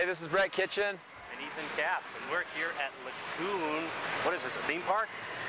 Hey, this is Brett Kitchen. And Ethan Cap, and we're here at Lagoon. What is this, a theme park?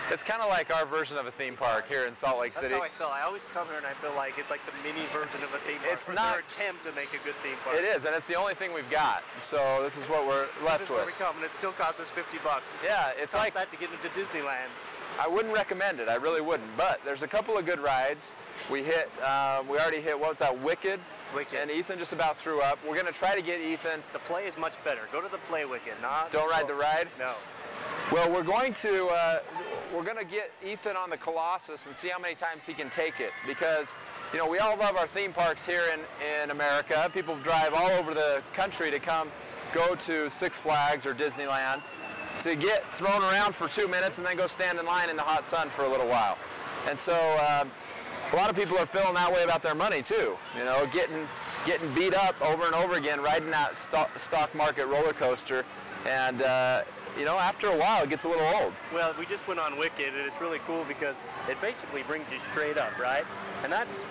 It's kind of like our version of a theme park here in Salt Lake City. That's how I feel. I always come here and I feel like it's like the mini version of a theme park. It's not their attempt to make a good theme park. It is, and it's the only thing we've got. So this is what we're left with. This is where we come, and it still costs us $50. Yeah, it's like that to get into Disneyland. I wouldn't recommend it. I really wouldn't. But there's a couple of good rides. We already hit, what was that, Wicked? Wicked. And Ethan just about threw up. We're going to try to get Ethan. The play is much better. Go to the play Wicked, not... Don't ride the ride? No. Well, we're going to get Ethan on the Colossus and see how many times he can take it, because, you know, we all love our theme parks here in America. People drive all over the country to come go to Six Flags or Disneyland to get thrown around for 2 minutes and then go stand in line in the hot sun for a little while. And so a lot of people are feeling that way about their money too, you know, getting beat up over and over again riding that stock market roller coaster, and you know, after a while it gets a little old. Well, we just went on Wicked, and it's really cool because it basically brings you straight up, right? And that's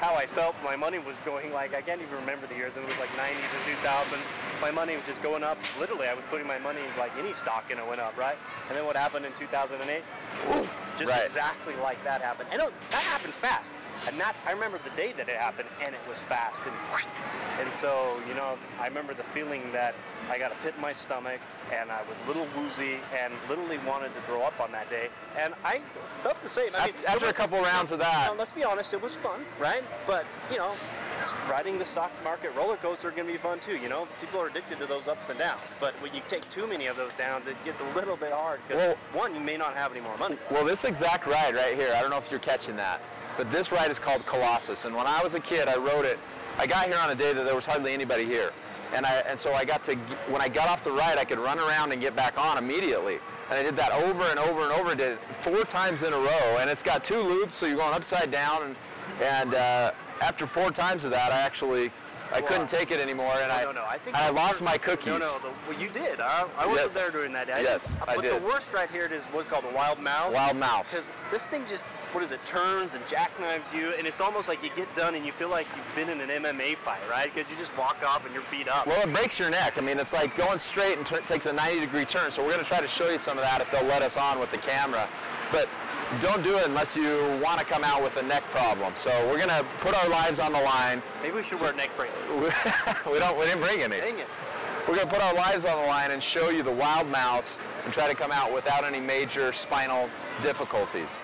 how I felt my money was going. Like, I can't even remember the years. It was like 90s and 2000s. My money was just going up. Literally, I was putting my money in like any stock and it went up, right? And then what happened in 2008? Just right. Exactly like that happened. And that happened fast. And I remember the day that it happened, and it was fast. And so, you know, I remember the feeling that I got a pit in my stomach, and I was a little woozy, and literally wanted to throw up on that day. And I felt the same. I mean, after a couple rounds of that. You know, let's be honest, it was fun, right? But, you know, riding the stock market roller coaster is going to be fun too. You know, people are addicted to those ups and downs. But when you take too many of those downs, it gets a little bit hard. Because one, you may not have any more money. Well, this exact ride right here, I don't know if you're catching that, but this ride is called Colossus. And when I was a kid, I rode it. I got here on a day that there was hardly anybody here. And so I got to, when I got off the ride, I could run around and get back on immediately. And I did that over and over and over. Did it 4 times in a row. And it's got 2 loops, so you're going upside down. And after 4 times of that, I couldn't take it anymore, and I lost my cookies. Well, you did. I wasn't there during that day. Yes, I did. But the worst right here is what's called a wild mouse. Wild mouse. Because this thing just, what is it, turns and jackknives you, and it's almost like you get done and you feel like you've been in an MMA fight, right? Because you just walk off and you're beat up. Well, it breaks your neck. I mean, it's like going straight and takes a 90-degree turn, so we're going to try to show you some of that if they'll let us on with the camera. But don't do it unless you want to come out with a neck problem. So we're going to put our lives on the line. Maybe we should wear neck braces. We didn't bring any. Dang it. We're going to put our lives on the line and show you the wild mouse and try to come out without any major spinal difficulties.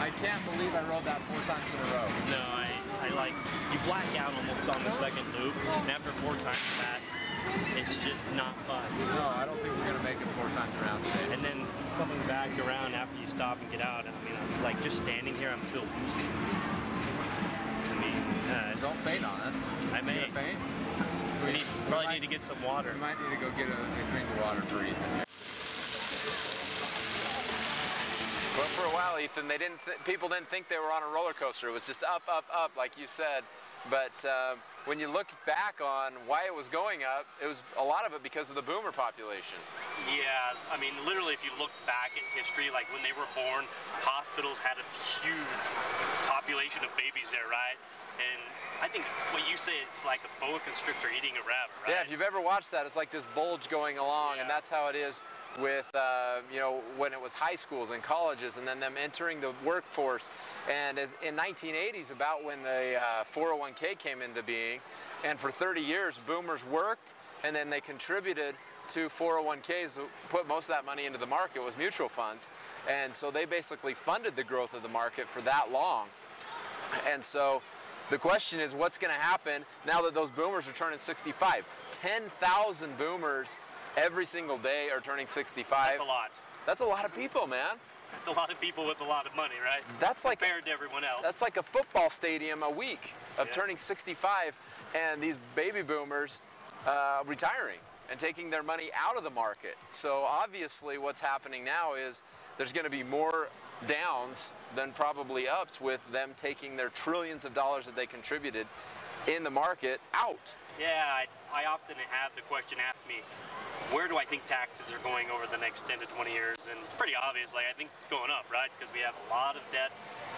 I can't believe I rode that 4 times in a row. No, I like, you black out almost on the second loop, and after 4 times of that, it's just not fun. No, I don't think we're going to make it 4 times around today. And then coming back around after you stop and get out, I mean, I'm like just standing here, I'm still woozy. I mean, don't faint on us. I may. You faint? We probably need to get some water. We might need to go get a drink of water for Ethan. But for a while, Ethan, people didn't think they were on a roller coaster. It was just up, up, up, like you said. But when you look back on why it was going up, it was a lot of it because of the boomer population. Yeah, I mean, literally, if you look back in history, like when they were born, hospitals had a huge population of babies there, right? And I think what you say, it's like a boa constrictor eating a rabbit, right? Yeah, if you've ever watched that, it's like this bulge going along, and that's how it is with, you know, when it was high schools and colleges, and then them entering the workforce. And in 1980s, about when the 401k came into being, and for 30 years, boomers worked, and then they contributed to 401ks, put most of that money into the market with mutual funds, and so they basically funded the growth of the market for that long. And so the question is, what's going to happen now that those boomers are turning 65? 10,000 boomers every single day are turning 65. That's a lot. That's a lot of people, man. That's a lot of people with a lot of money, right? That's like compared to everyone else. That's like a football stadium a week of turning 65, and these baby boomers retiring. and taking their money out of the market. So obviously what's happening now is there's going to be more downs than probably ups with them taking their trillions of dollars that they contributed in the market out. Yeah, I often have the question asked me, where do I think taxes are going over the next 10 to 20 years? And it's pretty obvious, like I think it's going up, right? Because we have a lot of debt,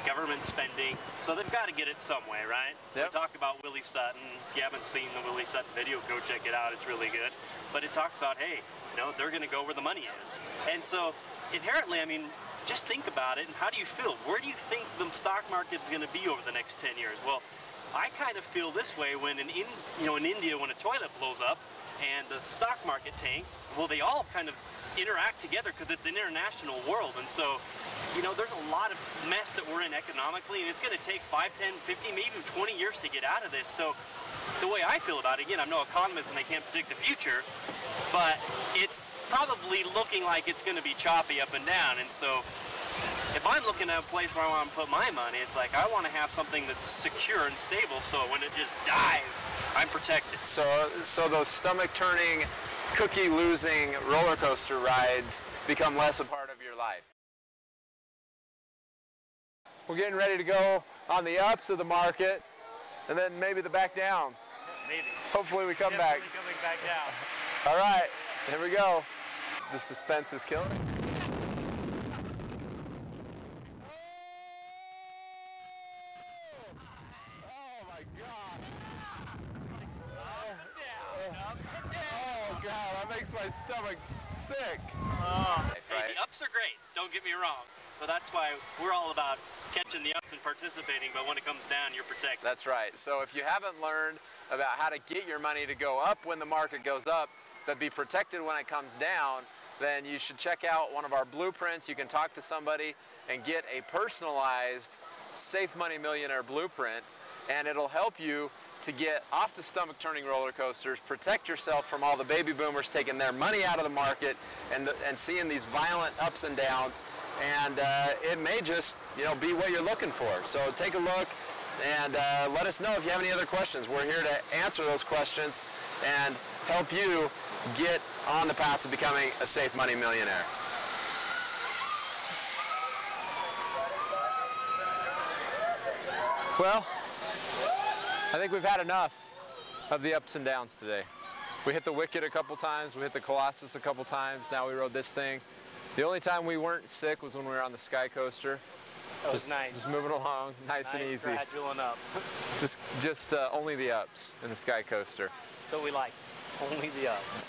government spending, so they've got to get it some way, right? Yep. We talk about Willie Sutton. If you haven't seen the Willie Sutton video, go check it out, it's really good. But it talks about, hey, you know, they're gonna go where the money is. And so inherently, I mean, just think about it, and how do you feel? Where do you think the stock market's gonna be over the next 10 years? Well, I kind of feel this way when in India, when a toilet blows up and the stock market tanks, well, they all kind of interact together because it's an international world. And so, you know, there's a lot of mess that we're in economically, and it's going to take 5, 10, 15, maybe even 20 years to get out of this. So the way I feel about it, again, I'm no economist and I can't predict the future, but it's probably looking like it's going to be choppy up and down. And so if I'm looking at a place where I want to put my money, it's like I want to have something that's secure and stable, so when it just dives, I'm protected. So those stomach-turning, cookie-losing roller coaster rides become less a part of your life. We're getting ready to go on the ups of the market, and then maybe the back down. Maybe. Hopefully we come back. Coming back down. All right, here we go. The suspense is killing me. Makes my stomach sick. Hey, the ups are great, don't get me wrong. So that's why we're all about catching the ups and participating, but when it comes down, you're protected. That's right. So if you haven't learned about how to get your money to go up when the market goes up, but be protected when it comes down, then you should check out one of our blueprints. You can talk to somebody and get a personalized Safe Money Millionaire blueprint, and it'll help you to get off the stomach-turning roller coasters, protect yourself from all the baby boomers taking their money out of the market and seeing these violent ups and downs. And it may just, you know, be what you're looking for. So take a look and let us know if you have any other questions. We're here to answer those questions and help you get on the path to becoming a safe money millionaire. Well, I think we've had enough of the ups and downs today. We hit the Wicked a couple times, we hit the Colossus a couple times, now we rode this thing. The only time we weren't sick was when we were on the Sky Coaster. That was nice. Just moving along, nice and easy. Gradual and up. just only the ups in the Sky Coaster. So we like, only the ups.